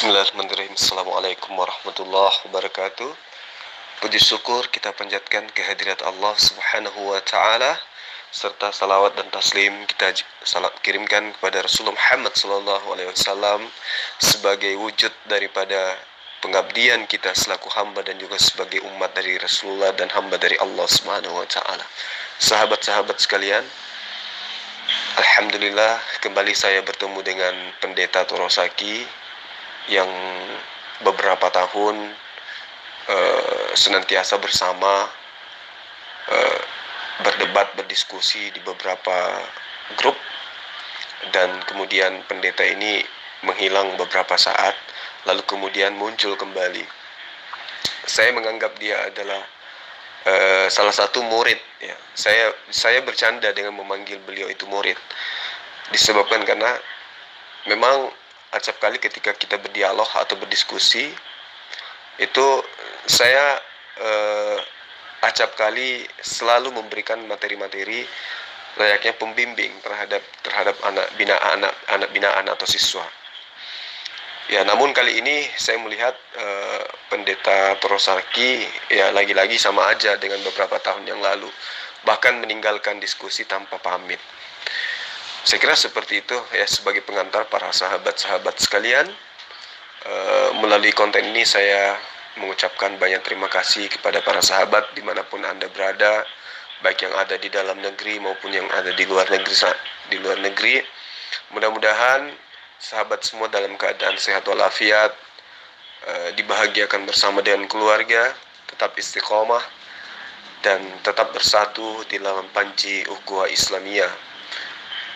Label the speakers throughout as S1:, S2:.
S1: Bismillahirrahmanirrahim. Assalamualaikum warahmatullahi wabarakatuh. Puji syukur kita panjatkan kehadirat Allah Subhanahu wa taala, serta salawat dan taslim kita kirimkan kepada Rasulullah Muhammad sallallahu alaihi wasallam sebagai wujud daripada pengabdian kita selaku hamba dan juga sebagai umat dari Rasulullah dan hamba dari Allah Subhanahu wa taala. Sahabat-sahabat sekalian, alhamdulillah kembali saya bertemu dengan Pendeta Torosaki yang beberapa tahun senantiasa bersama berdebat, berdiskusi di beberapa grup, dan kemudian pendeta ini menghilang beberapa saat lalu kemudian muncul kembali. Saya menganggap dia adalah salah satu murid ya. Saya bercanda dengan memanggil beliau itu murid, disebabkan karena memang acap kali ketika kita berdialog atau berdiskusi itu saya acap kali selalu memberikan materi-materi layaknya pembimbing terhadap anak binaan atau siswa. Ya, namun kali ini saya melihat Pendeta Torosaki ya lagi-lagi sama aja dengan beberapa tahun yang lalu, bahkan meninggalkan diskusi tanpa pamit. Saya kira seperti itu ya, sebagai pengantar para sahabat-sahabat sekalian. Melalui konten ini saya mengucapkan banyak terima kasih kepada para sahabat dimanapun Anda berada, baik yang ada di dalam negeri maupun yang ada di luar negeri. Mudah-mudahan sahabat semua dalam keadaan sehat walafiat, dibahagiakan bersama dengan keluarga, tetap istiqomah dan tetap bersatu di dalam panci ukhuwah Islamiyah.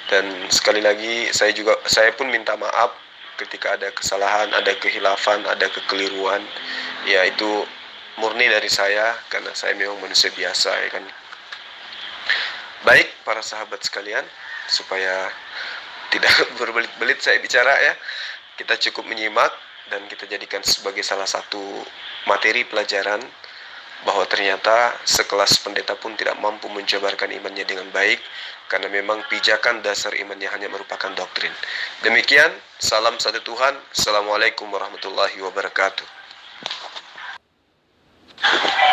S1: Dan sekali lagi saya pun minta maaf ketika ada kesalahan, ada kehilafan, ada kekeliruan. Ya, itu murni dari saya karena saya memang manusia biasa ya kan. Baik para sahabat sekalian, supaya tidak berbelit-belit saya bicara ya, kita cukup menyimak dan kita jadikan sebagai salah satu materi pelajaran bahwa ternyata sekelas pendeta pun tidak mampu menjabarkan imannya dengan baik, karena memang pijakan dasar imannya hanya merupakan doktrin. Demikian, salam satu Tuhan. Assalamualaikum warahmatullahi wabarakatuh.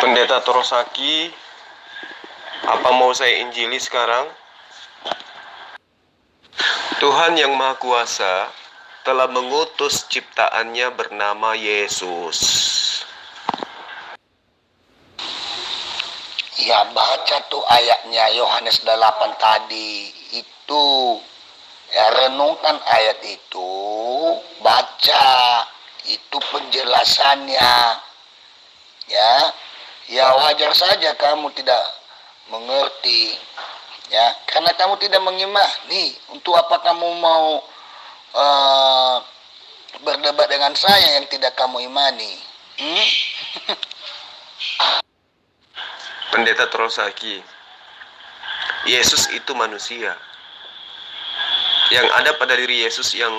S1: Pendeta Torosaki, apa mau saya injili sekarang? Tuhan yang Maha Kuasa telah mengutus ciptaannya bernama Yesus.
S2: Ya, baca tuh ayatnya Yohanes 8 tadi itu. Ya, renungkan ayat itu, baca itu penjelasannya. Ya wajar saja kamu tidak mengerti. Ya, karena kamu tidak mengimani. Untuk apa kamu mau berdebat dengan saya yang tidak kamu imani?
S1: Pendeta Torosaki, Yesus itu manusia. Yang ada pada diri Yesus yang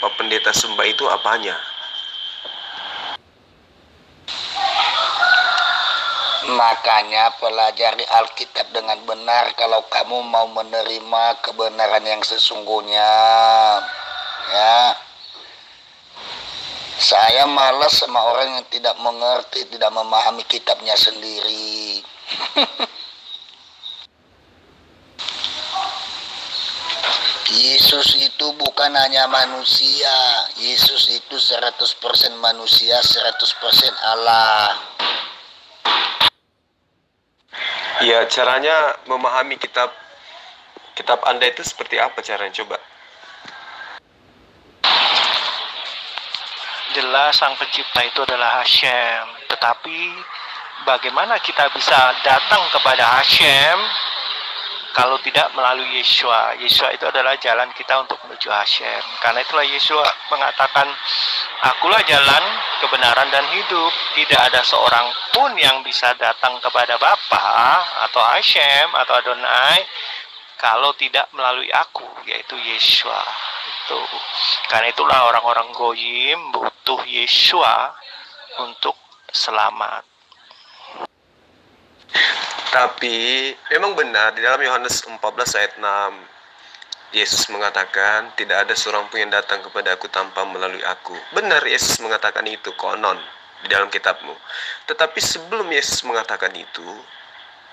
S1: Pak Pendeta sembah itu apanya?
S2: Makanya pelajari Alkitab dengan benar kalau kamu mau menerima kebenaran yang sesungguhnya. Ya. Saya malas sama orang yang tidak mengerti, tidak memahami kitabnya sendiri. Yesus itu bukan hanya manusia. Yesus itu 100% manusia, 100% Allah.
S1: Ya, caranya memahami kitab Anda itu seperti apa caranya, coba?
S3: Jelas Sang Pencipta itu adalah Hashem, tetapi bagaimana kita bisa datang kepada Hashem kalau tidak melalui Yeshua? Yeshua itu adalah jalan kita untuk menuju Hashem. Karena itulah Yeshua mengatakan, akulah jalan, kebenaran, dan hidup. Tidak ada seorang pun yang bisa datang kepada Bapa atau Hashem atau Adonai kalau tidak melalui aku, yaitu Yeshua. Karena itulah orang-orang Goyim butuh Yeshua untuk selamat.
S1: Tapi memang benar di dalam Yohanes 14 ayat 6 Yesus mengatakan, tidak ada seorang pun yang datang kepada aku tanpa melalui aku. Benar, Yesus mengatakan itu, konon, di dalam kitabmu. Tetapi sebelum Yesus mengatakan itu,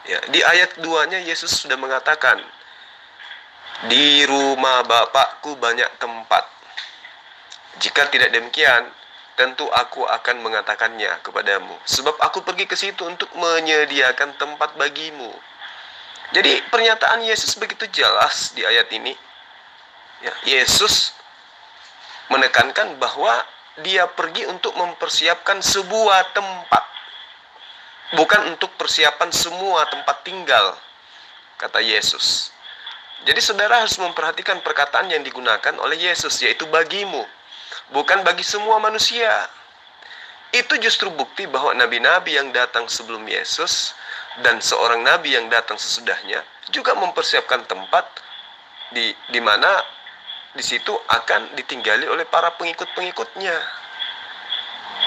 S1: ya, di ayat 2-nya Yesus sudah mengatakan, di rumah Bapakku banyak tempat. Jika tidak demikian, tentu aku akan mengatakannya kepadamu. Sebab aku pergi ke situ untuk menyediakan tempat bagimu. Jadi pernyataan Yesus begitu jelas di ayat ini. Ya, Yesus menekankan bahwa dia pergi untuk mempersiapkan sebuah tempat. Bukan untuk persiapan semua tempat tinggal, kata Yesus. Jadi saudara harus memperhatikan perkataan yang digunakan oleh Yesus, yaitu bagimu. Bukan bagi semua manusia. Itu justru bukti bahwa nabi-nabi yang datang sebelum Yesus dan seorang nabi yang datang sesudahnya juga mempersiapkan tempat di mana di situ akan ditinggali oleh para pengikut-pengikutnya.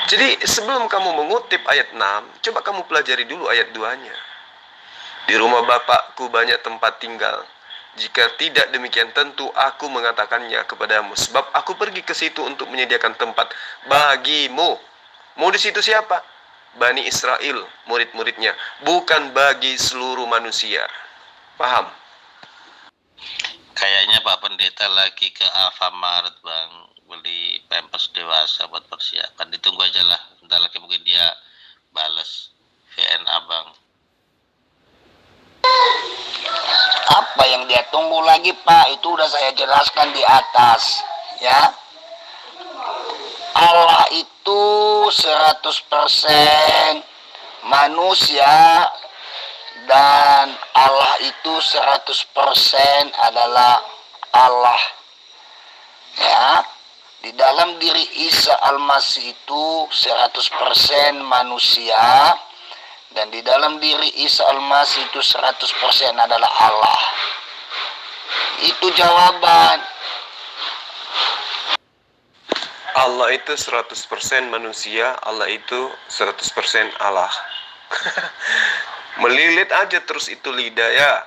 S1: Jadi sebelum kamu mengutip ayat 6, coba kamu pelajari dulu ayat 2-nya. Di rumah Bapakku banyak tempat tinggal. Jika tidak demikian tentu aku mengatakannya kepadamu. Sebab aku pergi ke situ untuk menyediakan tempat bagimu. Mau di situ siapa? Bani Israel, murid-muridnya. Bukan bagi seluruh manusia. Paham?
S4: Kayaknya Pak Pendeta lagi ke Alfamart Bang, beli pampers dewasa buat persiapan. Ditunggu aja lah, bentar lagi mungkin dia bales VN Abang.
S2: Apa yang dia tunggu lagi, Pak? Itu udah saya jelaskan di atas, ya. Allah itu 100% manusia dan Allah itu 100% adalah Allah. Ya. Di dalam diri Isa Al-Masih itu 100% manusia dan di dalam diri Isa Al-Masih itu 100% adalah Allah. Itu jawaban.
S1: Allah itu 100% manusia, Allah itu 100% Allah. Melilit aja terus itu lidah ya,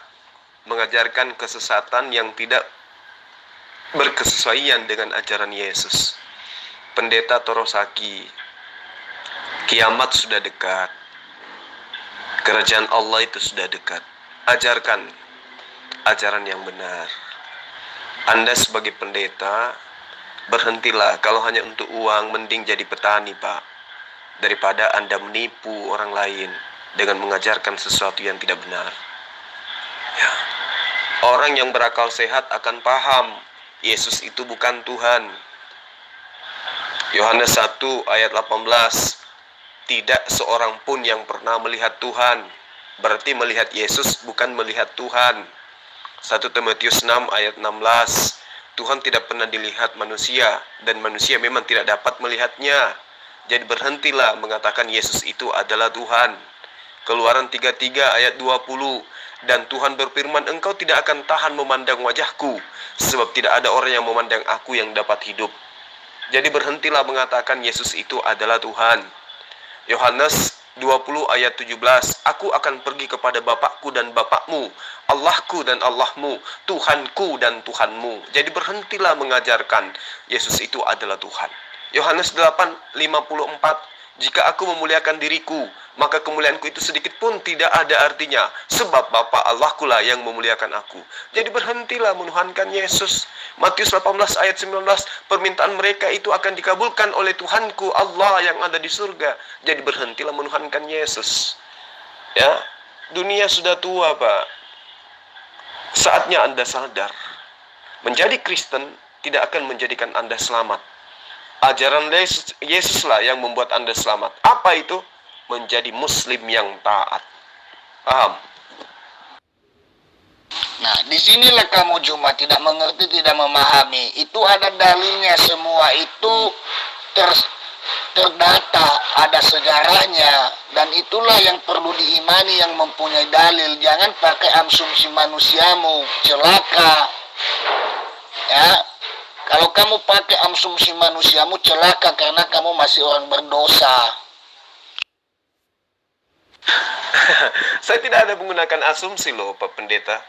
S1: mengajarkan kesesatan yang tidak berkesesuaian dengan ajaran Yesus. Pendeta Torosaki, kiamat sudah dekat. Kerajaan Allah itu sudah dekat. Ajarkan ajaran yang benar. Anda sebagai pendeta, berhentilah kalau hanya untuk uang, mending jadi petani, Pak. Daripada Anda menipu orang lain dengan mengajarkan sesuatu yang tidak benar. Ya. Orang yang berakal sehat akan paham Yesus itu bukan Tuhan. Yohanes 1 ayat 18. Tidak seorang pun yang pernah melihat Tuhan. Berarti melihat Yesus bukan melihat Tuhan. 1 Timotius 6 ayat 16. Tuhan tidak pernah dilihat manusia dan manusia memang tidak dapat melihatnya. Jadi berhentilah mengatakan Yesus itu adalah Tuhan. Keluaran 33 ayat 20. Dan Tuhan berfirman, engkau tidak akan tahan memandang wajahku, sebab tidak ada orang yang memandang aku yang dapat hidup. Jadi berhentilah mengatakan Yesus itu adalah Tuhan. Yohanes 20 ayat 17. Aku akan pergi kepada Bapakku dan Bapakmu, Allahku dan Allahmu, Tuhanku dan Tuhanmu. Jadi berhentilah mengajarkan Yesus itu adalah Tuhan. Yohanes 8:54. Jika aku memuliakan diriku, maka kemuliaanku itu sedikit pun tidak ada artinya, sebab Bapa Allahku lah yang memuliakan aku. Jadi berhentilah menuhankan Yesus. Matius 18 ayat 19, permintaan mereka itu akan dikabulkan oleh Tuhanku Allah yang ada di surga. Jadi berhentilah menuhankan Yesus. Ya, dunia sudah tua, Pak. Saatnya Anda sadar, menjadi Kristen tidak akan menjadikan Anda selamat. Ajaran Yesuslah yang membuat Anda selamat. Apa itu? Menjadi Muslim yang taat. Paham?
S2: Nah, disinilah kamu cuma tidak mengerti, tidak memahami. Itu ada dalilnya semua. Itu terdata, ada sejarahnya. Dan itulah yang perlu diimani yang mempunyai dalil. Jangan pakai asumsi manusiamu, celaka. Ya. Kalau kamu pakai asumsi manusiamu, celaka karena kamu masih orang berdosa.
S1: Saya tidak ada menggunakan asumsi loh Pak Pendeta.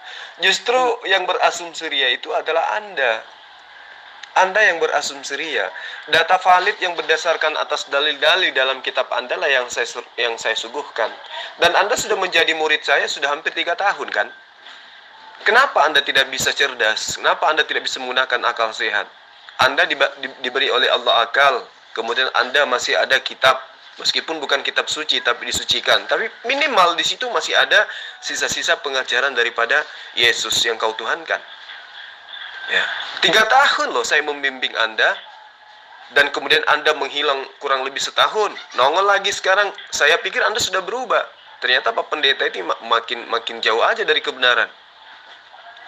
S1: Justru yang berasumsi ria itu adalah Anda. Anda yang berasumsi ria. Data valid yang berdasarkan atas dalil-dalil dalam kitab Anda lah yang saya suguhkan. Dan Anda sudah menjadi murid saya sudah hampir 3 tahun kan? Kenapa Anda tidak bisa cerdas? Kenapa Anda tidak bisa menggunakan akal sehat? Anda diberi oleh Allah akal, kemudian Anda masih ada kitab, meskipun bukan kitab suci tapi disucikan. Tapi minimal di situ masih ada sisa-sisa pengajaran daripada Yesus yang kau tuhankan. Ya, 3 tahun loh saya membimbing Anda, dan kemudian Anda menghilang kurang lebih setahun. Nongol lagi sekarang. Saya pikir Anda sudah berubah. Ternyata Pak Pendeta itu makin jauh aja dari kebenaran.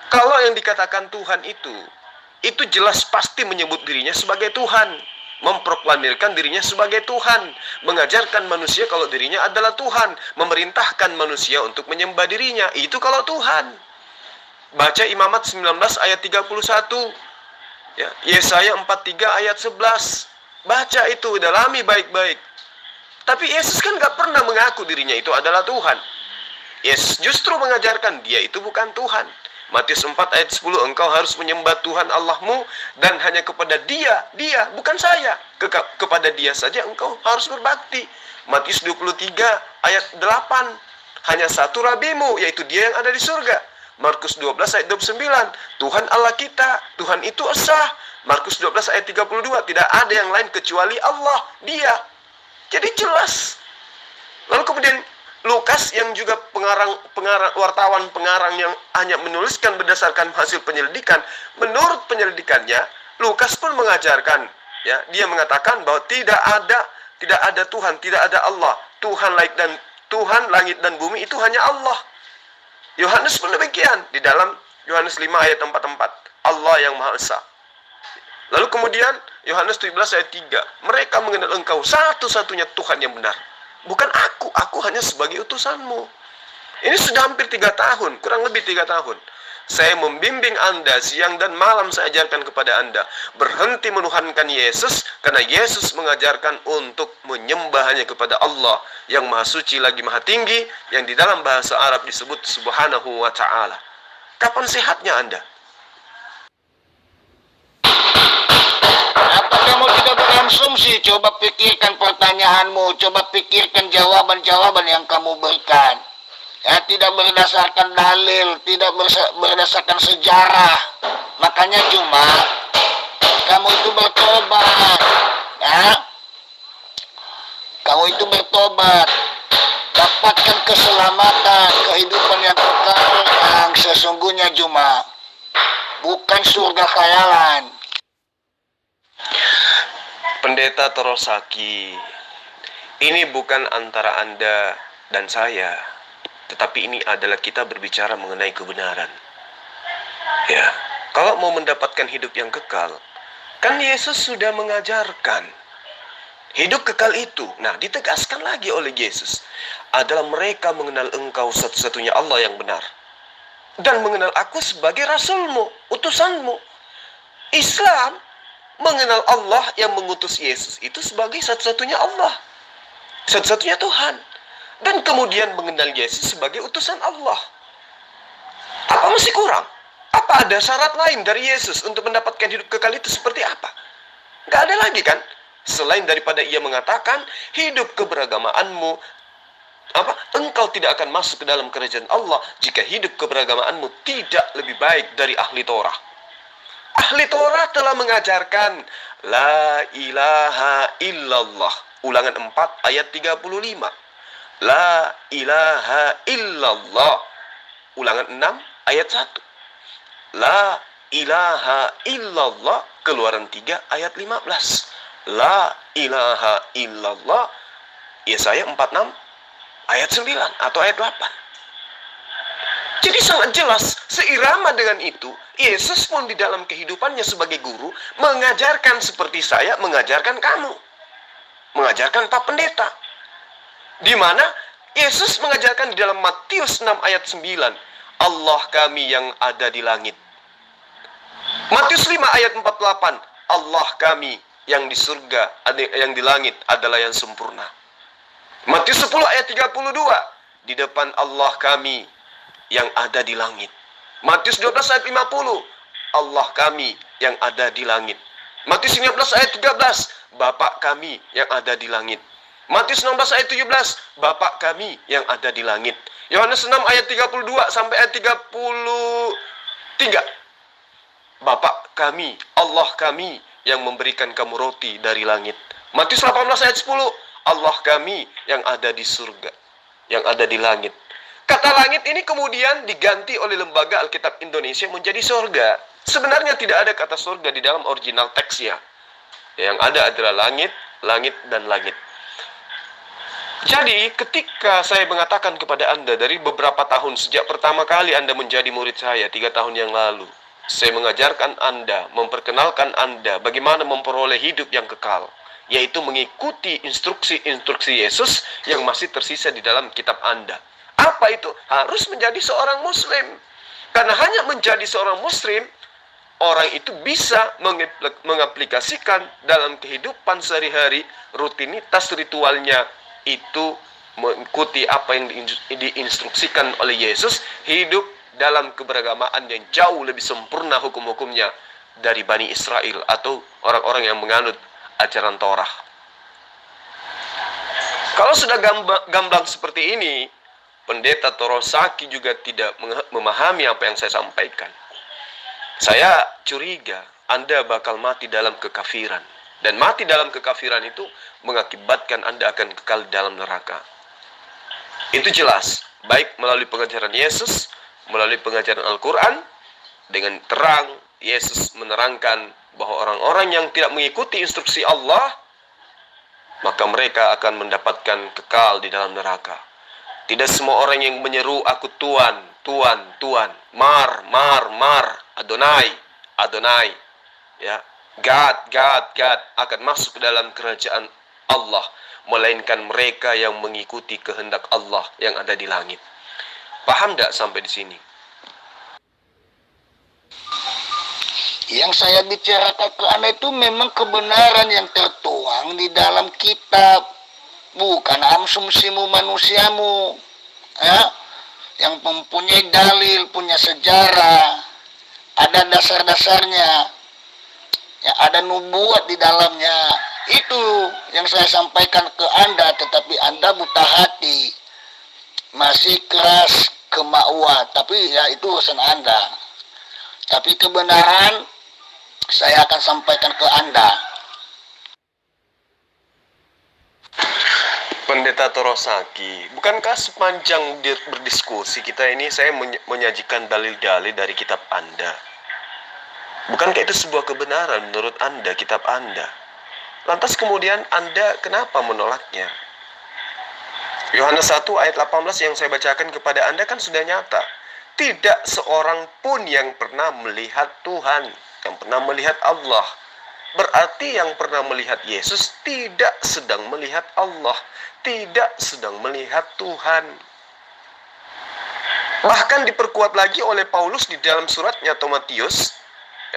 S1: Kalau yang dikatakan Tuhan itu jelas pasti menyebut dirinya sebagai Tuhan, memproklamirkan dirinya sebagai Tuhan, mengajarkan manusia kalau dirinya adalah Tuhan, memerintahkan manusia untuk menyembah dirinya. Itu kalau Tuhan. Baca Imamat 19 ayat 31. Ya, Yesaya 43 ayat 11. Baca itu, dalami baik-baik. Tapi Yesus kan gak pernah mengaku dirinya itu adalah Tuhan. Yesus justru mengajarkan dia itu bukan Tuhan. Matius 4 ayat 10, engkau harus menyembah Tuhan Allahmu dan hanya kepada dia, bukan saya. Kepada dia saja engkau harus berbakti. Matius 23 ayat 8, hanya satu Rabimu, yaitu dia yang ada di surga. Markus 12 ayat 29, Tuhan Allah kita, Tuhan itu esa. Markus 12 ayat 32, tidak ada yang lain kecuali Allah, dia. Jadi jelas. Lalu kemudian Lukas yang juga wartawan pengarang yang hanya menuliskan berdasarkan hasil penyelidikan, menurut penyelidikannya Lukas pun mengajarkan, ya, dia mengatakan bahwa tidak ada Tuhan, tidak ada Allah. Tuhan langit dan bumi itu hanya Allah. Yohanes pun demikian di dalam Yohanes 5 ayat 44, Allah yang Maha Esa. Lalu kemudian Yohanes 17 ayat 3, mereka mengenal engkau satu-satunya Tuhan yang benar, bukan aku hanya sebagai utusanmu. Ini sudah hampir 3 tahun, kurang lebih 3 tahun. Saya membimbing Anda, siang dan malam saya ajarkan kepada Anda, berhenti menuhankan Yesus, karena Yesus mengajarkan untuk menyembah hanya kepada Allah yang Maha Suci lagi Maha Tinggi, yang di dalam bahasa Arab disebut Subhanahu wa Ta'ala. Kapan sehatnya Anda?
S2: Apa kamu tidak berasumsi? Coba pikirkan pertanyaanmu, coba pikirkan jawaban-jawaban yang kamu berikan. Ya, tidak berdasarkan dalil, tidak berdasarkan sejarah. Makanya cuma kamu itu bertobat, ya. Kamu itu bertobat, dapatkan keselamatan, kehidupan yang kekal yang sesungguhnya cuma, bukan surga khayalan.
S1: Pendeta Torosaki, ini bukan antara Anda dan saya, tetapi ini adalah kita berbicara mengenai kebenaran. Ya, kalau mau mendapatkan hidup yang kekal, kan Yesus sudah mengajarkan hidup kekal itu. Nah, ditegaskan lagi oleh Yesus adalah mereka mengenal engkau satu-satunya Allah yang benar, dan mengenal aku sebagai rasulmu, utusanmu. Islam mengenal Allah yang mengutus Yesus itu sebagai satu-satunya Allah, satu-satunya Tuhan, dan kemudian mengenal Yesus sebagai utusan Allah. Apa masih kurang? Apa ada syarat lain dari Yesus untuk mendapatkan hidup kekal itu seperti apa? Gak ada lagi kan? Selain daripada ia mengatakan, hidup keberagamaanmu, engkau tidak akan masuk ke dalam kerajaan Allah jika hidup keberagamaanmu tidak lebih baik dari ahli Torah. Ahli Torah telah mengajarkan La ilaha illallah. Ulangan 4 ayat 35. La ilaha illallah. Ulangan 6 ayat 1. La ilaha illallah. Keluaran 3 ayat 15. La ilaha illallah. Yesaya 46 ayat 9 atau ayat 8. Jadi sangat jelas, seirama dengan itu, Yesus pun di dalam kehidupannya sebagai guru, mengajarkan seperti saya mengajarkan kamu. Mengajarkan Pak Pendeta. Di mana Yesus mengajarkan di dalam Matius 6 ayat 9, Allah kami yang ada di langit. Matius 5 ayat 48, Allah kami yang di surga, yang di langit adalah yang sempurna. Matius 10 ayat 32, di depan Allah kami yang ada di langit. Matius 12 ayat 50, Allah kami yang ada di langit. Matius 19 ayat 13, Bapa kami yang ada di langit. Matius 16 ayat 17, Bapa kami yang ada di langit. Yohanes 6 ayat 32 sampai ayat 33, Bapa kami, Allah kami yang memberikan kamu roti dari langit. Matius 18 ayat 10, Allah kami yang ada di surga, yang ada di langit. Kata langit ini kemudian diganti oleh Lembaga Alkitab Indonesia menjadi surga. Sebenarnya tidak ada kata surga di dalam original teksnya. Yang ada adalah langit, langit, dan langit. Jadi ketika saya mengatakan kepada Anda dari beberapa tahun, sejak pertama kali Anda menjadi murid saya 3 tahun yang lalu, saya mengajarkan Anda, memperkenalkan Anda bagaimana memperoleh hidup yang kekal, yaitu mengikuti instruksi-instruksi Yesus yang masih tersisa di dalam kitab Anda. Apa itu? Harus menjadi seorang muslim. Karena hanya menjadi seorang muslim, orang itu bisa mengaplikasikan dalam kehidupan sehari-hari, rutinitas ritualnya itu mengikuti apa yang diinstruksikan oleh Yesus, hidup dalam keberagamaan yang jauh lebih sempurna hukum-hukumnya dari Bani Israel atau orang-orang yang menganut ajaran Torah. Kalau sudah gamblang seperti ini, Pendeta Torosaki juga tidak memahami apa yang saya sampaikan. Saya curiga Anda bakal mati dalam kekafiran. Dan mati dalam kekafiran itu mengakibatkan Anda akan kekal dalam neraka. Itu jelas, baik melalui pengajaran Yesus, melalui pengajaran Al-Quran, dengan terang Yesus menerangkan bahwa orang-orang yang tidak mengikuti instruksi Allah, maka mereka akan mendapatkan kekal di dalam neraka. Tidak semua orang yang menyeru aku Tuhan, Tuhan, Tuhan, Mar, Mar, Mar, Adonai, Adonai, ya, God, God, God, akan masuk ke dalam kerajaan Allah, melainkan mereka yang mengikuti kehendak Allah yang ada di langit. Paham tidak sampai di sini?
S2: Yang saya bicarakan ke Anda itu memang kebenaran yang tertuang di dalam kitab, bukan asumsimu manusiamu, ya, yang mempunyai dalil, punya sejarah, ada dasar-dasarnya, ya, ada nubuat di dalamnya. Itu yang saya sampaikan ke Anda, tetapi Anda buta hati, masih keras kemauan, tapi ya itu urusan Anda. Tapi kebenaran saya akan sampaikan ke Anda.
S1: Pendeta Torosaki, bukankah sepanjang berdiskusi kita ini saya menyajikan dalil-dalil dari kitab Anda? Bukankah itu sebuah kebenaran menurut Anda, kitab Anda? Lantas kemudian Anda kenapa menolaknya? Yohanes 1 ayat 18 yang saya bacakan kepada Anda kan sudah nyata. Tidak seorang pun yang pernah melihat Tuhan, yang pernah melihat Allah. Berarti yang pernah melihat Yesus tidak sedang melihat Allah, tidak sedang melihat Tuhan. Bahkan diperkuat lagi oleh Paulus di dalam suratnya Timotius,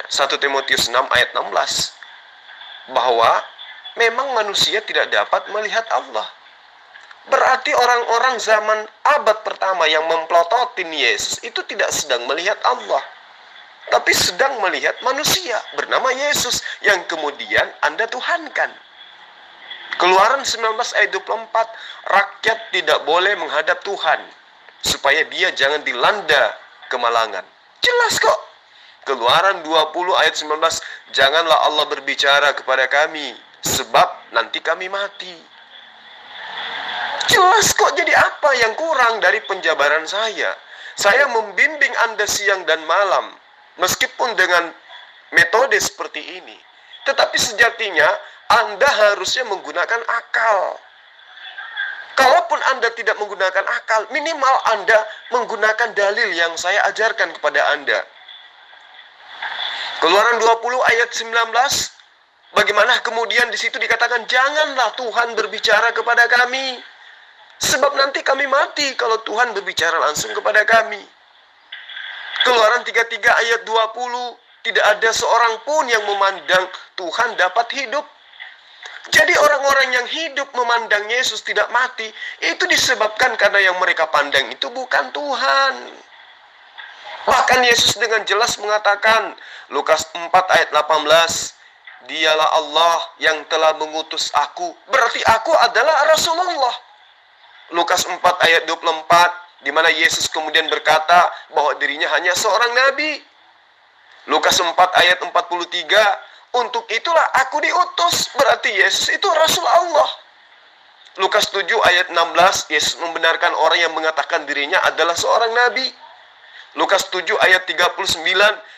S1: 1 Timotius 6 ayat 16, bahwa memang manusia tidak dapat melihat Allah. Berarti orang-orang zaman abad pertama yang memplototin Yesus itu tidak sedang melihat Allah, tapi sedang melihat manusia bernama Yesus yang kemudian Anda tuhankan. Keluaran 19 ayat 24, rakyat tidak boleh menghadap Tuhan supaya dia jangan dilanda kemalangan. Jelas kok. Keluaran 20 ayat 19, janganlah Allah berbicara kepada kami sebab nanti kami mati. Jelas kok. Jadi apa yang kurang dari penjabaran saya? Saya membimbing Anda siang dan malam, meskipun dengan metode seperti ini. Tetapi sejatinya Anda harusnya menggunakan akal. Kalaupun Anda tidak menggunakan akal, minimal Anda menggunakan dalil yang saya ajarkan kepada Anda. Keluaran 20 ayat 19, bagaimana kemudian di situ dikatakan, janganlah Tuhan berbicara kepada kami, sebab nanti kami mati kalau Tuhan berbicara langsung kepada kami. Keluaran 33 ayat 20, tidak ada seorang pun yang memandang Tuhan dapat hidup. Jadi orang-orang yang hidup memandang Yesus tidak mati, itu disebabkan karena yang mereka pandang itu bukan Tuhan. Bahkan Yesus dengan jelas mengatakan, Lukas 4 ayat 18, dialah Allah yang telah mengutus aku, berarti aku adalah Rasulullah. Lukas 4 ayat 24, di mana Yesus kemudian berkata bahwa dirinya hanya seorang nabi. Lukas 4 ayat 43, untuk itulah aku diutus, berarti Yesus itu Rasul Allah. Lukas 7 ayat 16, Yesus membenarkan orang yang mengatakan dirinya adalah seorang nabi. Lukas 7 ayat 39,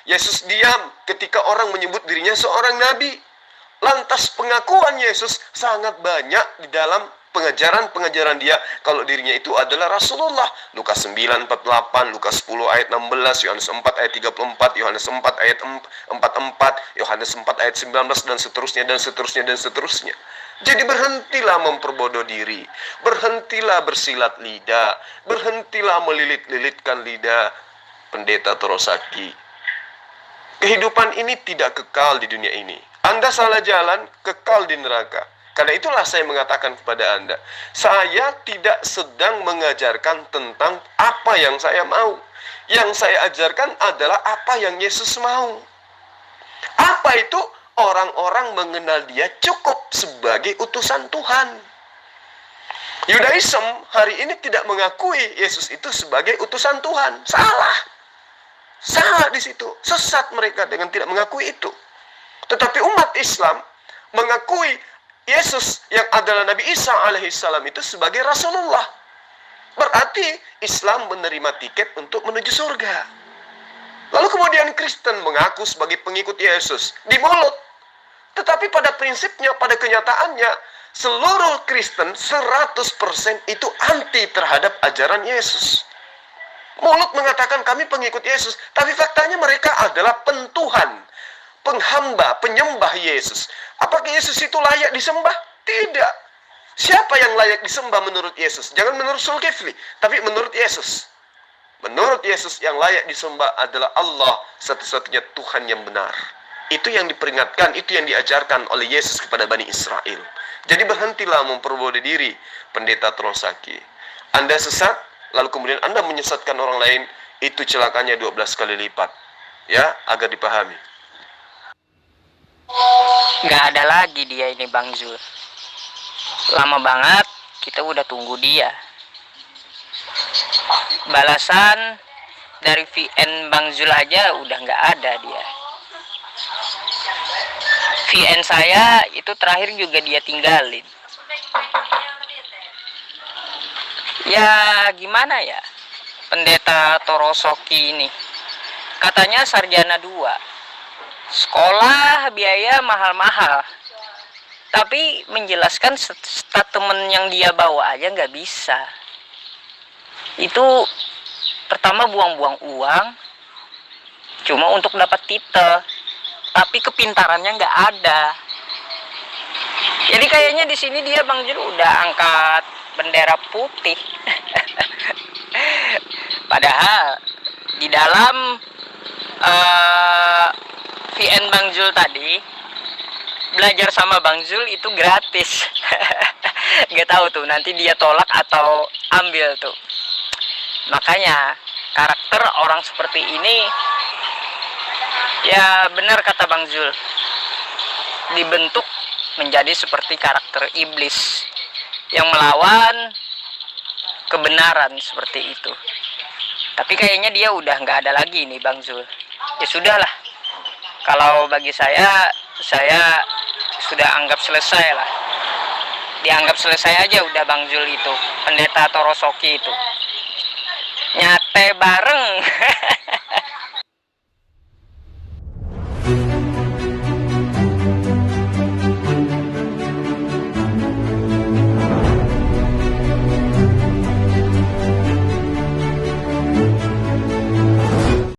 S1: Yesus diam ketika orang menyebut dirinya seorang nabi. Lantas pengakuan Yesus sangat banyak di dalam pengajaran-pengajaran dia kalau dirinya itu adalah Rasulullah. Lukas 9:48, Lukas 10 ayat 16, Yohanes 4 ayat 34, Yohanes 4 ayat 44, Yohanes 4 ayat 19, dan seterusnya, dan seterusnya, dan seterusnya. Jadi berhentilah memperbodoh diri, berhentilah bersilat lidah, berhentilah melilit-lilitkan lidah. Pendeta Torosaki, kehidupan ini tidak kekal di dunia ini. Anda salah jalan, kekal di neraka. Karena itulah saya mengatakan kepada Anda, saya tidak sedang mengajarkan tentang apa yang saya mau. Yang saya ajarkan adalah apa yang Yesus mau. Apa itu? Orang-orang mengenal dia cukup sebagai utusan Tuhan. Yudaism hari ini tidak mengakui Yesus itu sebagai utusan Tuhan. Salah di situ. Sesat mereka dengan tidak mengakui itu. Tetapi umat Islam mengakui Yesus yang adalah Nabi Isa alaihissalam itu sebagai Rasulullah. Berarti Islam menerima tiket untuk menuju surga. Lalu kemudian Kristen mengaku sebagai pengikut Yesus di mulut. Tetapi pada prinsipnya, pada kenyataannya, seluruh Kristen 100% itu anti terhadap ajaran Yesus. Mulut mengatakan kami pengikut Yesus, tapi faktanya mereka adalah pentuhan, penghamba, penyembah Yesus. Apakah Yesus itu layak disembah? Tidak. Siapa yang layak disembah menurut Yesus? Jangan menurut Zulkifli, tapi menurut Yesus. Menurut Yesus yang layak disembah adalah Allah, satu-satunya Tuhan yang benar. Itu yang diperingatkan, itu yang diajarkan oleh Yesus kepada Bani Israel. Jadi berhentilah memperbodoh diri, Pendeta Torosaki. Anda sesat, lalu kemudian Anda menyesatkan orang lain, itu celakanya 12 kali lipat. Ya, agar dipahami.
S5: Nggak ada lagi dia ini Bang Zul. Lama banget kita udah tunggu dia. Balasan dari VN Bang Zul aja udah nggak ada dia. VN saya itu terakhir juga dia tinggalin. Ya gimana ya, Pendeta Torosoki ini katanya sarjana 2, sekolah biaya mahal-mahal, tapi menjelaskan statement yang dia bawa aja nggak bisa. Itu pertama buang-buang uang cuma untuk dapat titel, tapi kepintarannya nggak ada. Jadi kayaknya di sini dia Bang Jul udah angkat bendera putih. Padahal di dalam VN Bang Zul tadi, belajar sama Bang Zul itu gratis. Gak tahu tuh nanti dia tolak atau ambil tuh. Makanya karakter orang seperti ini, ya benar kata Bang Zul, dibentuk menjadi seperti karakter iblis yang melawan kebenaran seperti itu. Tapi kayaknya dia udah nggak ada lagi nih Bang Zul. Ya sudahlah, kalau bagi saya sudah anggap selesai lah. Dianggap selesai aja udah Bang Zul itu, Pendeta Torosoki itu. Nyate bareng